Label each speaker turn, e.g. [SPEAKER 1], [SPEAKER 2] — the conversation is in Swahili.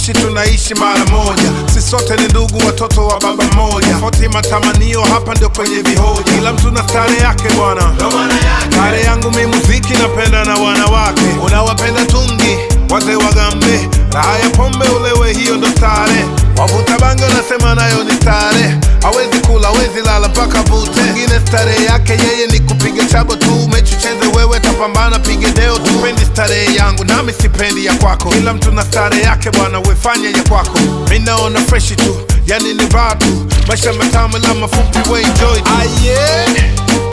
[SPEAKER 1] kuishi tunaishi mara moja, sisi sote ni ndugu, watoto wa baba mmoja. Tofauti matamanio hapa ndio kwenye vihoja, kila mtu na stare yake bwana. Stare yangu mi muziki, napenda na wanawake. Unawapenda tungi, wazee wagambe, raha ya pombe ulewe, hiyo ndo stare. Wavuta bange unasema nayo ni stare, hawezi kula hawezi lala mpaka vute. Mwingine stare yake yeye ni kupiga chabo tu, mechi cheze wewe tapambana pige deo tu. Pendi stare yangu nami sipendi ya kwako, kila mtu na stare yake bwana, wefanya ya kwako. Mi naona fresh tu, yani ni raha tu, maisha matamu la mafupi, we enjoy tu.